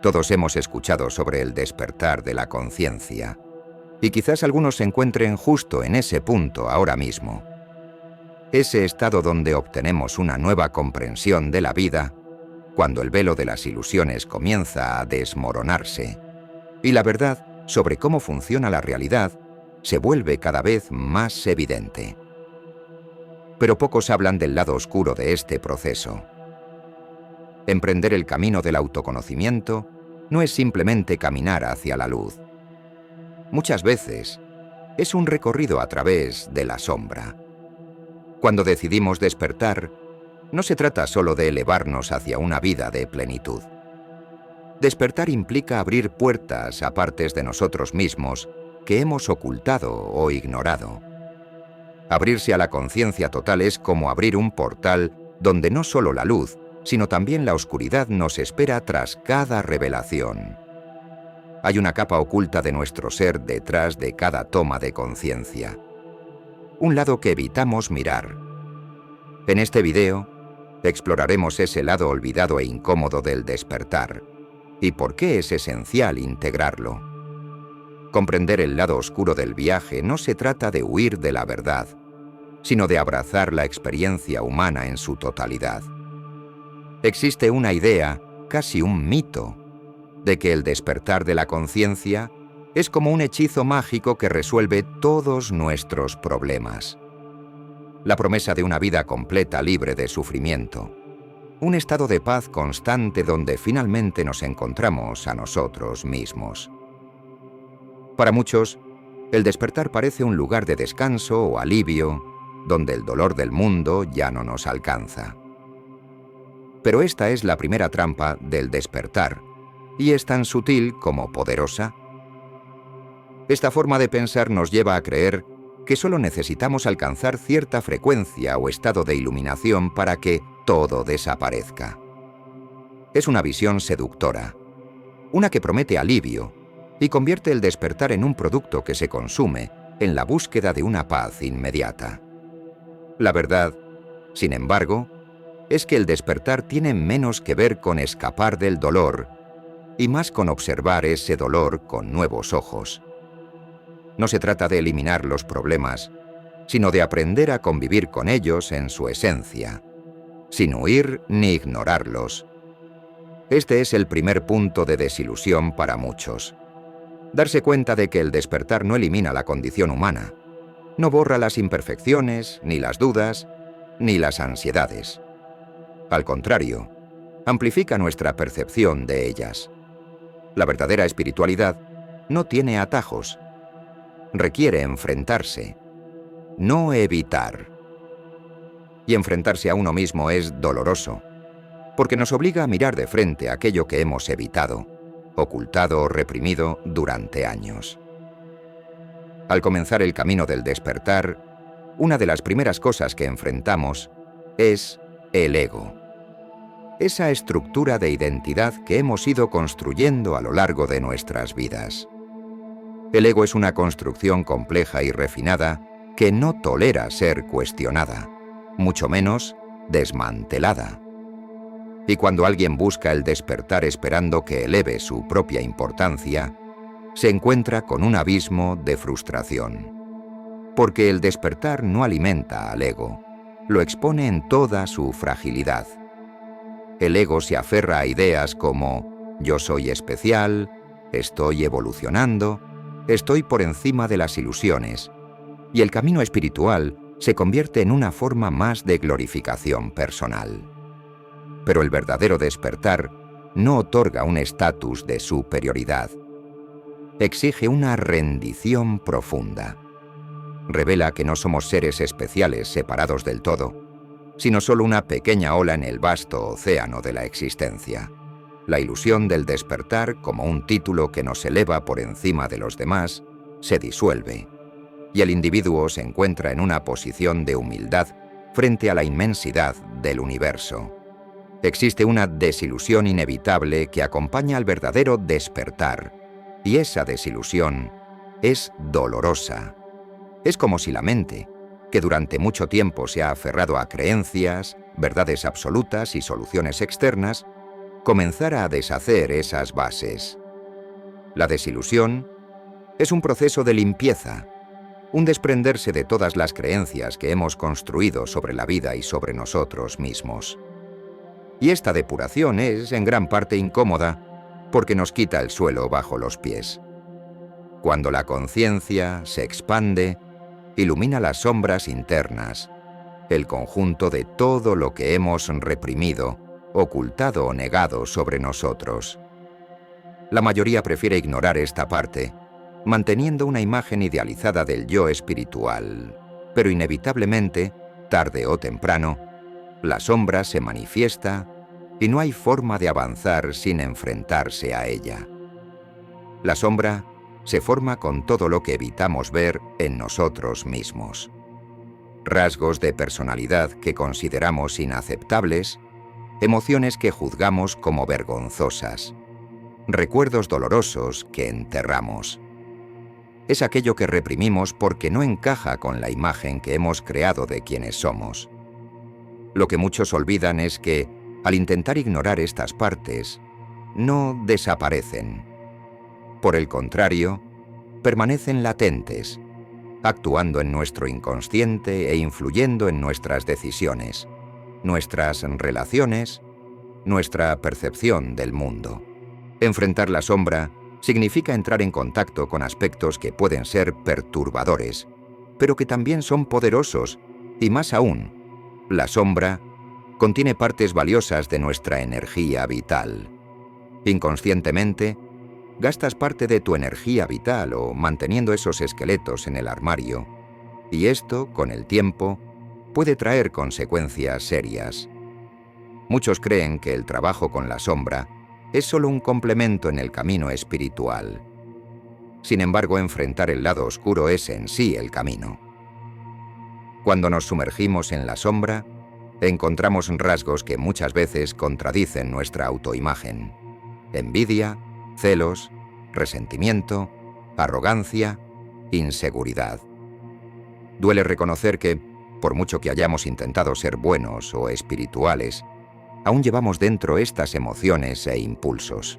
Todos hemos escuchado sobre el despertar de la conciencia, y quizás algunos se encuentren justo en ese punto ahora mismo. Ese estado donde obtenemos una nueva comprensión de la vida, cuando el velo de las ilusiones comienza a desmoronarse, y la verdad sobre cómo funciona la realidad se vuelve cada vez más evidente. Pero pocos hablan del lado oscuro de este proceso. Emprender el camino del autoconocimiento no es simplemente caminar hacia la luz. Muchas veces es un recorrido a través de la sombra. Cuando decidimos despertar, no se trata solo de elevarnos hacia una vida de plenitud. Despertar implica abrir puertas a partes de nosotros mismos que hemos ocultado o ignorado. Abrirse a la conciencia total es como abrir un portal donde no solo la luz, sino también la oscuridad nos espera tras cada revelación. Hay una capa oculta de nuestro ser detrás de cada toma de conciencia. Un lado que evitamos mirar. En este video, exploraremos ese lado olvidado e incómodo del despertar, y por qué es esencial integrarlo. Comprender el lado oscuro del viaje no se trata de huir de la verdad, sino de abrazar la experiencia humana en su totalidad. Existe una idea, casi un mito, de que el despertar de la conciencia es como un hechizo mágico que resuelve todos nuestros problemas. La promesa de una vida completa libre de sufrimiento. Un estado de paz constante donde finalmente nos encontramos a nosotros mismos. Para muchos, el despertar parece un lugar de descanso o alivio, donde el dolor del mundo ya no nos alcanza. Pero esta es la primera trampa del despertar, y es tan sutil como poderosa. Esta forma de pensar nos lleva a creer que solo necesitamos alcanzar cierta frecuencia o estado de iluminación para que todo desaparezca. Es una visión seductora, una que promete alivio y convierte el despertar en un producto que se consume en la búsqueda de una paz inmediata. La verdad, sin embargo, es que el despertar tiene menos que ver con escapar del dolor y más con observar ese dolor con nuevos ojos. No se trata de eliminar los problemas, sino de aprender a convivir con ellos en su esencia, sin huir ni ignorarlos. Este es el primer punto de desilusión para muchos. Darse cuenta de que el despertar no elimina la condición humana, no borra las imperfecciones, ni las dudas, ni las ansiedades. Al contrario, amplifica nuestra percepción de ellas. La verdadera espiritualidad no tiene atajos. Requiere enfrentarse, no evitar. Y enfrentarse a uno mismo es doloroso, porque nos obliga a mirar de frente aquello que hemos evitado, ocultado o reprimido durante años. Al comenzar el camino del despertar, una de las primeras cosas que enfrentamos es el ego. Esa estructura de identidad que hemos ido construyendo a lo largo de nuestras vidas. El ego es una construcción compleja y refinada que no tolera ser cuestionada, mucho menos desmantelada. Y cuando alguien busca el despertar esperando que eleve su propia importancia, se encuentra con un abismo de frustración. Porque el despertar no alimenta al ego, lo expone en toda su fragilidad. El ego se aferra a ideas como yo soy especial, estoy evolucionando, estoy por encima de las ilusiones, y el camino espiritual se convierte en una forma más de glorificación personal. Pero el verdadero despertar no otorga un estatus de superioridad. Exige una rendición profunda. Revela que no somos seres especiales separados del todo, sino solo una pequeña ola en el vasto océano de la existencia. La ilusión del despertar, como un título que nos eleva por encima de los demás, se disuelve, y el individuo se encuentra en una posición de humildad frente a la inmensidad del universo. Existe una desilusión inevitable que acompaña al verdadero despertar, y esa desilusión es dolorosa. Es como si la mente, que durante mucho tiempo se ha aferrado a creencias, verdades absolutas y soluciones externas, comenzar a deshacer esas bases. La desilusión es un proceso de limpieza, un desprenderse de todas las creencias que hemos construido sobre la vida y sobre nosotros mismos. Y esta depuración es, en gran parte, incómoda porque nos quita el suelo bajo los pies. Cuando la conciencia se expande, ilumina las sombras internas, el conjunto de todo lo que hemos reprimido, ocultado o negado sobre nosotros. La mayoría prefiere ignorar esta parte, manteniendo una imagen idealizada del yo espiritual, pero inevitablemente, tarde o temprano, la sombra se manifiesta y no hay forma de avanzar sin enfrentarse a ella. La sombra se forma con todo lo que evitamos ver en nosotros mismos. Rasgos de personalidad que consideramos inaceptables, emociones que juzgamos como vergonzosas, recuerdos dolorosos que enterramos. Es aquello que reprimimos porque no encaja con la imagen que hemos creado de quienes somos. Lo que muchos olvidan es que, al intentar ignorar estas partes, no desaparecen. Por el contrario, permanecen latentes, actuando en nuestro inconsciente e influyendo en nuestras decisiones, nuestras relaciones, nuestra percepción del mundo. Enfrentar la sombra significa entrar en contacto con aspectos que pueden ser perturbadores, pero que también son poderosos, y más aún, la sombra contiene partes valiosas de nuestra energía vital. Inconscientemente, gastas parte de tu energía vital o manteniendo esos esqueletos en el armario, y esto, con el tiempo, puede traer consecuencias serias. Muchos creen que el trabajo con la sombra es solo un complemento en el camino espiritual. Sin embargo, enfrentar el lado oscuro es en sí el camino. Cuando nos sumergimos en la sombra, encontramos rasgos que muchas veces contradicen nuestra autoimagen: envidia, celos, resentimiento, arrogancia, inseguridad. Duele reconocer que, por mucho que hayamos intentado ser buenos o espirituales, aún llevamos dentro estas emociones e impulsos.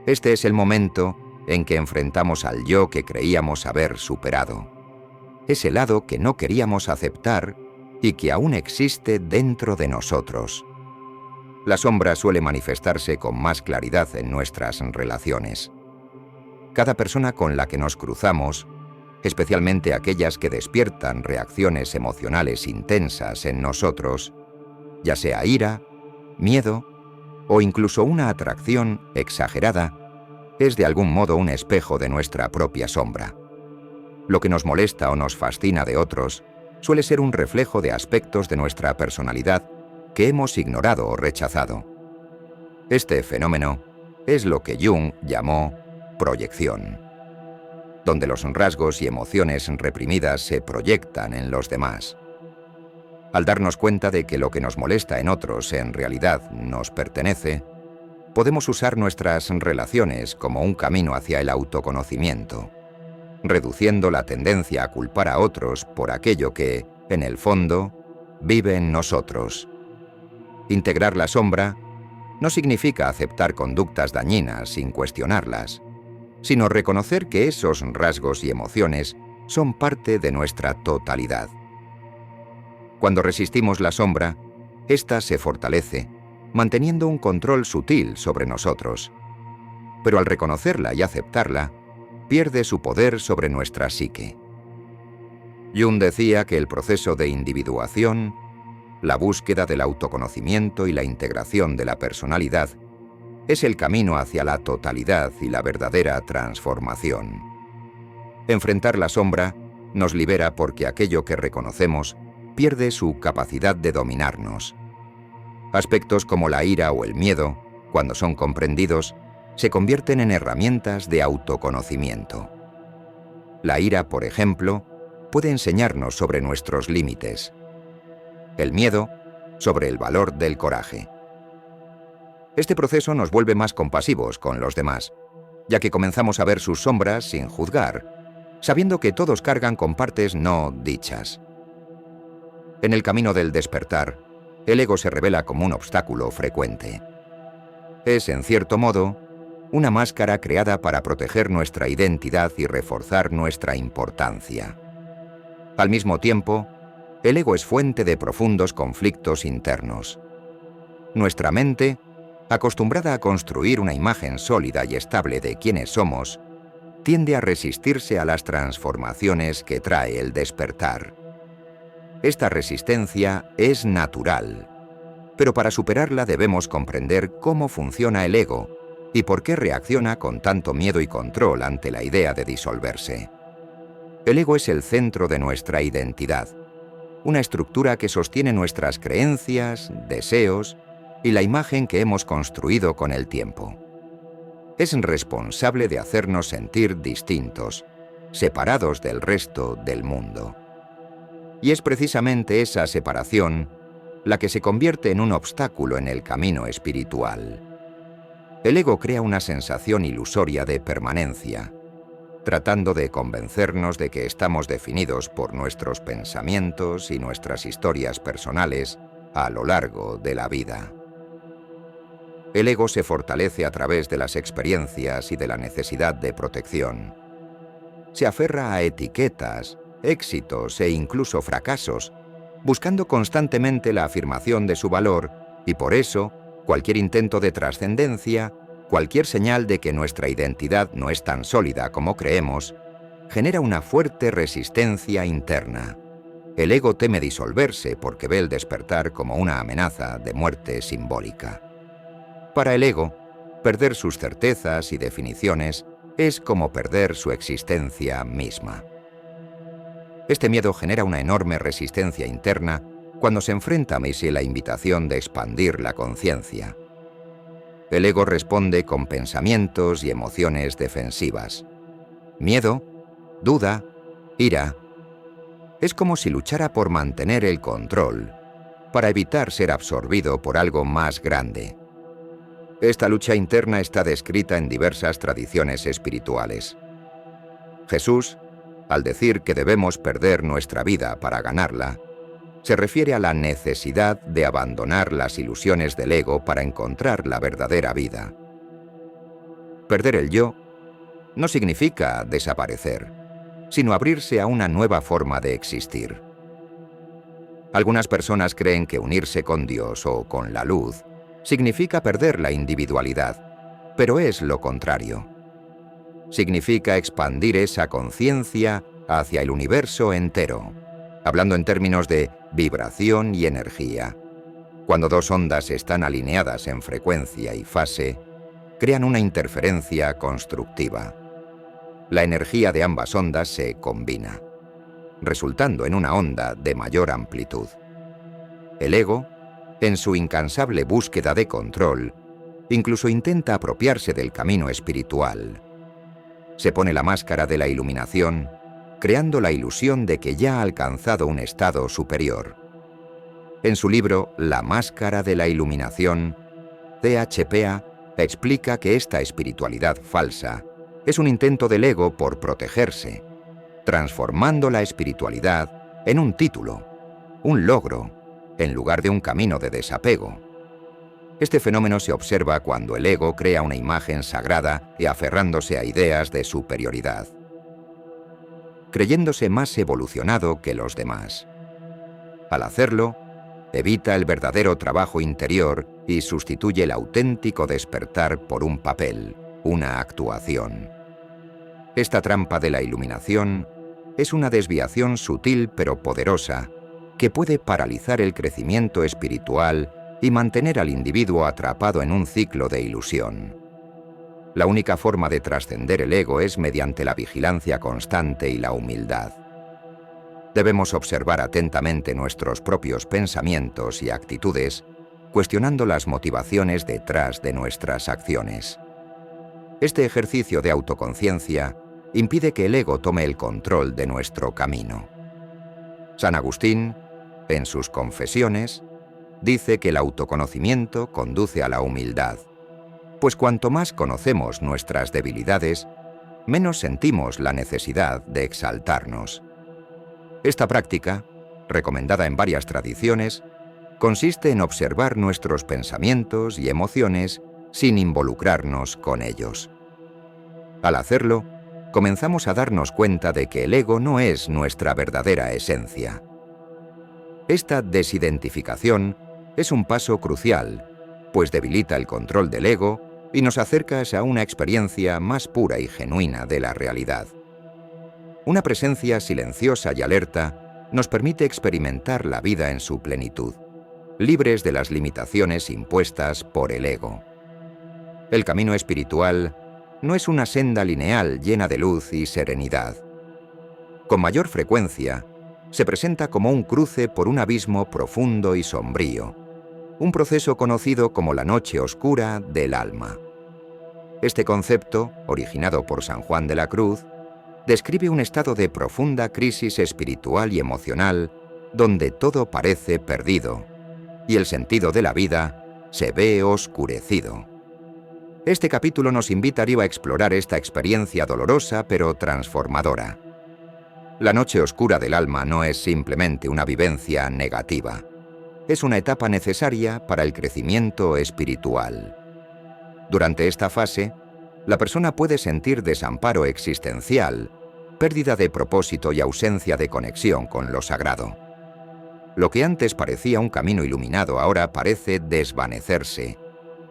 Este es el momento en que enfrentamos al yo que creíamos haber superado, ese lado que no queríamos aceptar y que aún existe dentro de nosotros. La sombra suele manifestarse con más claridad en nuestras relaciones. Cada persona con la que nos cruzamos, especialmente aquellas que despiertan reacciones emocionales intensas en nosotros, ya sea ira, miedo o incluso una atracción exagerada, es de algún modo un espejo de nuestra propia sombra. Lo que nos molesta o nos fascina de otros suele ser un reflejo de aspectos de nuestra personalidad que hemos ignorado o rechazado. Este fenómeno es lo que Jung llamó proyección, donde los rasgos y emociones reprimidas se proyectan en los demás. Al darnos cuenta de que lo que nos molesta en otros en realidad nos pertenece, podemos usar nuestras relaciones como un camino hacia el autoconocimiento, reduciendo la tendencia a culpar a otros por aquello que, en el fondo, vive en nosotros. Integrar la sombra no significa aceptar conductas dañinas sin cuestionarlas, sino reconocer que esos rasgos y emociones son parte de nuestra totalidad. Cuando resistimos la sombra, ésta se fortalece, manteniendo un control sutil sobre nosotros. Pero al reconocerla y aceptarla, pierde su poder sobre nuestra psique. Jung decía que el proceso de individuación, la búsqueda del autoconocimiento y la integración de la personalidad es el camino hacia la totalidad y la verdadera transformación. Enfrentar la sombra nos libera porque aquello que reconocemos pierde su capacidad de dominarnos. Aspectos como la ira o el miedo, cuando son comprendidos, se convierten en herramientas de autoconocimiento. La ira, por ejemplo, puede enseñarnos sobre nuestros límites. El miedo, sobre el valor del coraje. Este proceso nos vuelve más compasivos con los demás, ya que comenzamos a ver sus sombras sin juzgar, sabiendo que todos cargan con partes no dichas. En el camino del despertar, el ego se revela como un obstáculo frecuente. Es, en cierto modo, una máscara creada para proteger nuestra identidad y reforzar nuestra importancia. Al mismo tiempo, el ego es fuente de profundos conflictos internos. Nuestra mente, acostumbrada a construir una imagen sólida y estable de quiénes somos, tiende a resistirse a las transformaciones que trae el despertar. Esta resistencia es natural, pero para superarla debemos comprender cómo funciona el ego y por qué reacciona con tanto miedo y control ante la idea de disolverse. El ego es el centro de nuestra identidad, una estructura que sostiene nuestras creencias, deseos y la imagen que hemos construido con el tiempo. Es responsable de hacernos sentir distintos, separados del resto del mundo. Y es precisamente esa separación la que se convierte en un obstáculo en el camino espiritual. El ego crea una sensación ilusoria de permanencia, tratando de convencernos de que estamos definidos por nuestros pensamientos y nuestras historias personales a lo largo de la vida. El ego se fortalece a través de las experiencias y de la necesidad de protección. Se aferra a etiquetas, éxitos e incluso fracasos, buscando constantemente la afirmación de su valor, y por eso, cualquier intento de trascendencia, cualquier señal de que nuestra identidad no es tan sólida como creemos, genera una fuerte resistencia interna. El ego teme disolverse porque ve el despertar como una amenaza de muerte simbólica. Para el ego, perder sus certezas y definiciones es como perder su existencia misma. Este miedo genera una enorme resistencia interna cuando se enfrenta a la invitación de expandir la conciencia. El ego responde con pensamientos y emociones defensivas. Miedo, duda, ira. Es como si luchara por mantener el control, para evitar ser absorbido por algo más grande. Esta lucha interna está descrita en diversas tradiciones espirituales. Jesús, al decir que debemos perder nuestra vida para ganarla, se refiere a la necesidad de abandonar las ilusiones del ego para encontrar la verdadera vida. Perder el yo no significa desaparecer, sino abrirse a una nueva forma de existir. Algunas personas creen que unirse con Dios o con la luz significa perder la individualidad, pero es lo contrario. Significa expandir esa conciencia hacia el universo entero, hablando en términos de vibración y energía. Cuando dos ondas están alineadas en frecuencia y fase, crean una interferencia constructiva. La energía de ambas ondas se combina, resultando en una onda de mayor amplitud. El ego, en su incansable búsqueda de control, incluso intenta apropiarse del camino espiritual. Se pone la máscara de la iluminación, creando la ilusión de que ya ha alcanzado un estado superior. En su libro La máscara de la iluminación, THPA explica que esta espiritualidad falsa es un intento del ego por protegerse, transformando la espiritualidad en un título, un logro, en lugar de un camino de desapego. Este fenómeno se observa cuando el ego crea una imagen sagrada y aferrándose a ideas de superioridad, creyéndose más evolucionado que los demás. Al hacerlo, evita el verdadero trabajo interior y sustituye el auténtico despertar por un papel, una actuación. Esta trampa de la iluminación es una desviación sutil pero poderosa que puede paralizar el crecimiento espiritual y mantener al individuo atrapado en un ciclo de ilusión. La única forma de trascender el ego es mediante la vigilancia constante y la humildad. Debemos observar atentamente nuestros propios pensamientos y actitudes, cuestionando las motivaciones detrás de nuestras acciones. Este ejercicio de autoconciencia impide que el ego tome el control de nuestro camino. San Agustín, en sus Confesiones, dice que el autoconocimiento conduce a la humildad, pues cuanto más conocemos nuestras debilidades, menos sentimos la necesidad de exaltarnos. Esta práctica, recomendada en varias tradiciones, consiste en observar nuestros pensamientos y emociones sin involucrarnos con ellos. Al hacerlo, comenzamos a darnos cuenta de que el ego no es nuestra verdadera esencia. Esta desidentificación es un paso crucial, pues debilita el control del ego y nos acerca a una experiencia más pura y genuina de la realidad. Una presencia silenciosa y alerta nos permite experimentar la vida en su plenitud, libres de las limitaciones impuestas por el ego. El camino espiritual no es una senda lineal llena de luz y serenidad. Con mayor frecuencia, se presenta como un cruce por un abismo profundo y sombrío, un proceso conocido como la noche oscura del alma. Este concepto, originado por San Juan de la Cruz, describe un estado de profunda crisis espiritual y emocional donde todo parece perdido y el sentido de la vida se ve oscurecido. Este capítulo nos invita a explorar esta experiencia dolorosa pero transformadora. La noche oscura del alma no es simplemente una vivencia negativa. Es una etapa necesaria para el crecimiento espiritual. Durante esta fase, la persona puede sentir desamparo existencial, pérdida de propósito y ausencia de conexión con lo sagrado. Lo que antes parecía un camino iluminado ahora parece desvanecerse,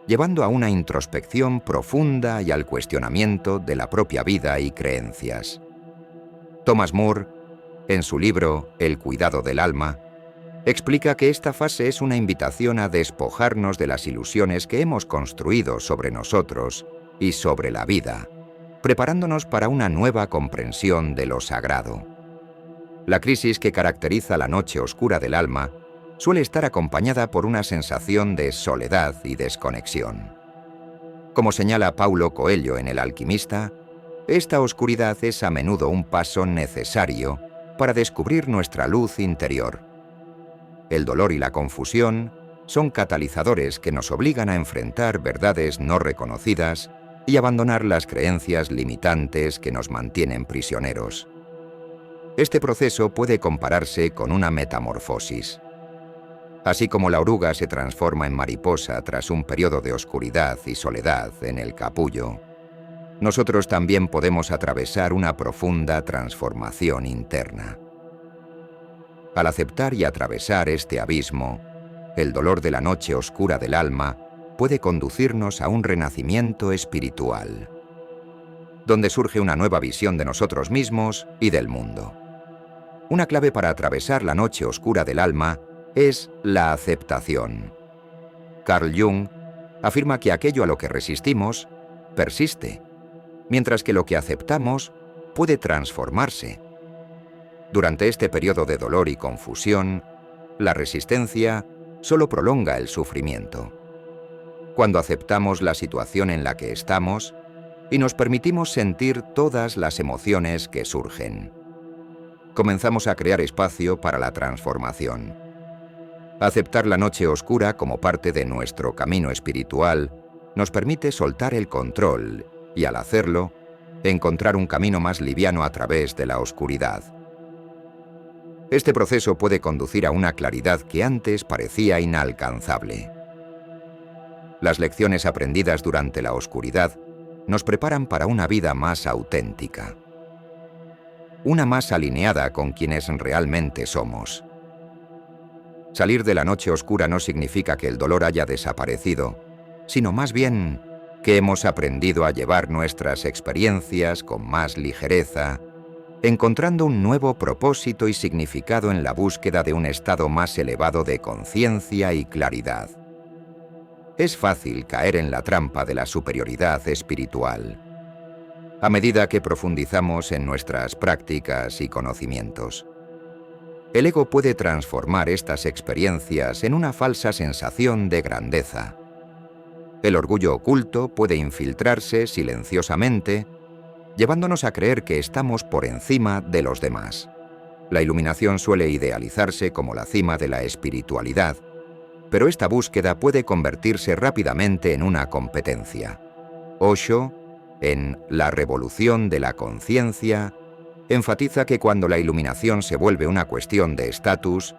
llevando a una introspección profunda y al cuestionamiento de la propia vida y creencias. Thomas Moore, en su libro El cuidado del alma, explica que esta fase es una invitación a despojarnos de las ilusiones que hemos construido sobre nosotros y sobre la vida, preparándonos para una nueva comprensión de lo sagrado. La crisis que caracteriza la noche oscura del alma suele estar acompañada por una sensación de soledad y desconexión. Como señala Paulo Coelho en El alquimista, esta oscuridad es a menudo un paso necesario para descubrir nuestra luz interior. El dolor y la confusión son catalizadores que nos obligan a enfrentar verdades no reconocidas y abandonar las creencias limitantes que nos mantienen prisioneros. Este proceso puede compararse con una metamorfosis. Así como la oruga se transforma en mariposa tras un periodo de oscuridad y soledad en el capullo, nosotros también podemos atravesar una profunda transformación interna. Al aceptar y atravesar este abismo, el dolor de la noche oscura del alma puede conducirnos a un renacimiento espiritual, donde surge una nueva visión de nosotros mismos y del mundo. Una clave para atravesar la noche oscura del alma es la aceptación. Carl Jung afirma que aquello a lo que resistimos persiste, mientras que lo que aceptamos puede transformarse. Durante este periodo de dolor y confusión, la resistencia solo prolonga el sufrimiento. Cuando aceptamos la situación en la que estamos y nos permitimos sentir todas las emociones que surgen, comenzamos a crear espacio para la transformación. Aceptar la noche oscura como parte de nuestro camino espiritual nos permite soltar el control y, al hacerlo, encontrar un camino más liviano a través de la oscuridad. Este proceso puede conducir a una claridad que antes parecía inalcanzable. Las lecciones aprendidas durante la oscuridad nos preparan para una vida más auténtica, una más alineada con quienes realmente somos. Salir de la noche oscura no significa que el dolor haya desaparecido, sino más bien que hemos aprendido a llevar nuestras experiencias con más ligereza, encontrando un nuevo propósito y significado en la búsqueda de un estado más elevado de conciencia y claridad. Es fácil caer en la trampa de la superioridad espiritual, a medida que profundizamos en nuestras prácticas y conocimientos. El ego puede transformar estas experiencias en una falsa sensación de grandeza. El orgullo oculto puede infiltrarse silenciosamente, llevándonos a creer que estamos por encima de los demás. La iluminación suele idealizarse como la cima de la espiritualidad, pero esta búsqueda puede convertirse rápidamente en una competencia. Osho, en La revolución de la conciencia, enfatiza que cuando la iluminación se vuelve una cuestión de estatus,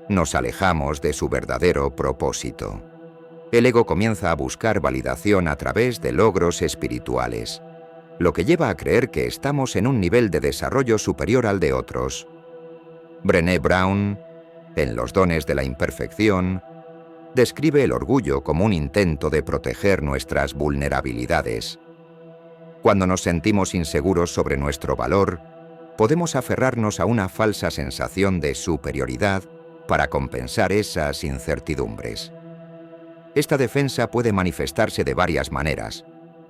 nos alejamos de su verdadero propósito. El ego comienza a buscar validación a través de logros espirituales, lo que lleva a creer que estamos en un nivel de desarrollo superior al de otros. Brené Brown, en Los dones de la imperfección, describe el orgullo como un intento de proteger nuestras vulnerabilidades. Cuando nos sentimos inseguros sobre nuestro valor, podemos aferrarnos a una falsa sensación de superioridad para compensar esas incertidumbres. Esta defensa puede manifestarse de varias maneras,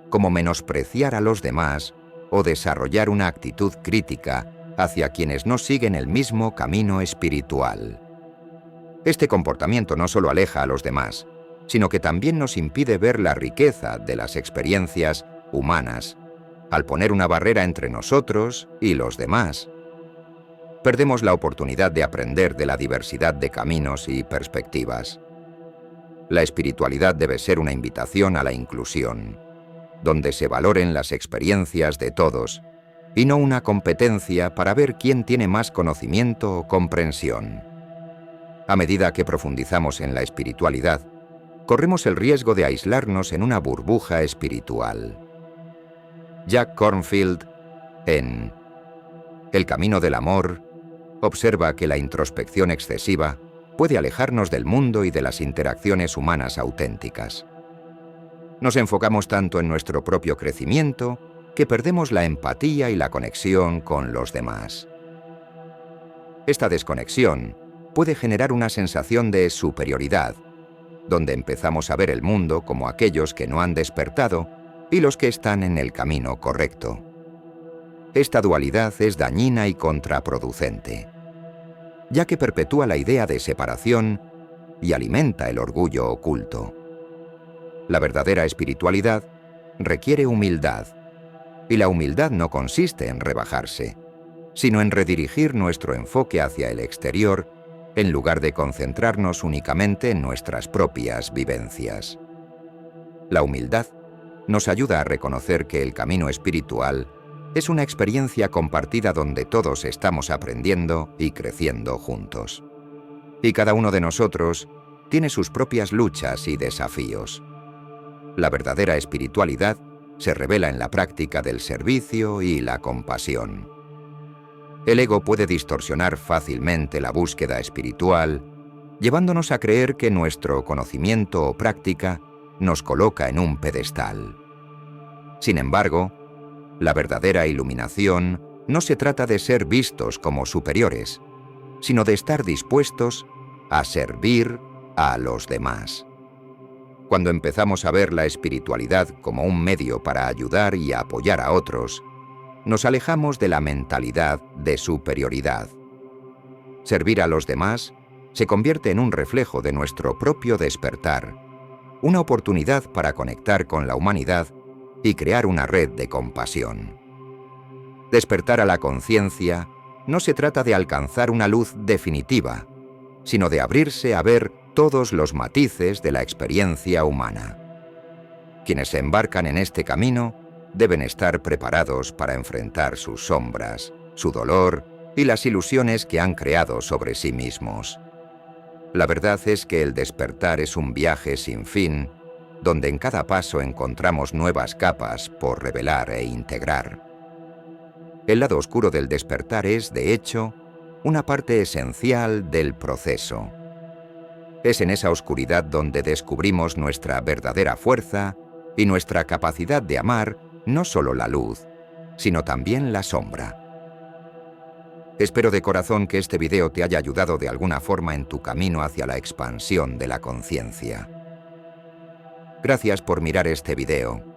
como menospreciar a los demás o desarrollar una actitud crítica hacia quienes no siguen el mismo camino espiritual. Este comportamiento no solo aleja a los demás, sino que también nos impide ver la riqueza de las experiencias humanas, al poner una barrera entre nosotros y los demás. Perdemos la oportunidad de aprender de la diversidad de caminos y perspectivas. La espiritualidad debe ser una invitación a la inclusión, donde se valoren las experiencias de todos, y no una competencia para ver quién tiene más conocimiento o comprensión. A medida que profundizamos en la espiritualidad, corremos el riesgo de aislarnos en una burbuja espiritual. Jack Kornfield, en El camino del amor, observa que la introspección excesiva puede alejarnos del mundo y de las interacciones humanas auténticas. Nos enfocamos tanto en nuestro propio crecimiento que perdemos la empatía y la conexión con los demás. Esta desconexión puede generar una sensación de superioridad, donde empezamos a ver el mundo como aquellos que no han despertado y los que están en el camino correcto. Esta dualidad es dañina y contraproducente, ya que perpetúa la idea de separación y alimenta el orgullo oculto. La verdadera espiritualidad requiere humildad, y la humildad no consiste en rebajarse, sino en redirigir nuestro enfoque hacia el exterior en lugar de concentrarnos únicamente en nuestras propias vivencias. La humildad nos ayuda a reconocer que el camino espiritual es una experiencia compartida donde todos estamos aprendiendo y creciendo juntos. Y cada uno de nosotros tiene sus propias luchas y desafíos. La verdadera espiritualidad se revela en la práctica del servicio y la compasión. El ego puede distorsionar fácilmente la búsqueda espiritual, llevándonos a creer que nuestro conocimiento o práctica nos coloca en un pedestal. Sin embargo, la verdadera iluminación no se trata de ser vistos como superiores, sino de estar dispuestos a servir a los demás. Cuando empezamos a ver la espiritualidad como un medio para ayudar y apoyar a otros, nos alejamos de la mentalidad de superioridad. Servir a los demás se convierte en un reflejo de nuestro propio despertar, una oportunidad para conectar con la humanidad y crear una red de compasión. Despertar a la conciencia no se trata de alcanzar una luz definitiva, sino de abrirse a ver todos los matices de la experiencia humana. Quienes se embarcan en este camino deben estar preparados para enfrentar sus sombras, su dolor y las ilusiones que han creado sobre sí mismos. La verdad es que el despertar es un viaje sin fin, donde en cada paso encontramos nuevas capas por revelar e integrar. El lado oscuro del despertar es, de hecho, una parte esencial del proceso. Es en esa oscuridad donde descubrimos nuestra verdadera fuerza y nuestra capacidad de amar no solo la luz, sino también la sombra. Espero de corazón que este video te haya ayudado de alguna forma en tu camino hacia la expansión de la conciencia. Gracias por mirar este video.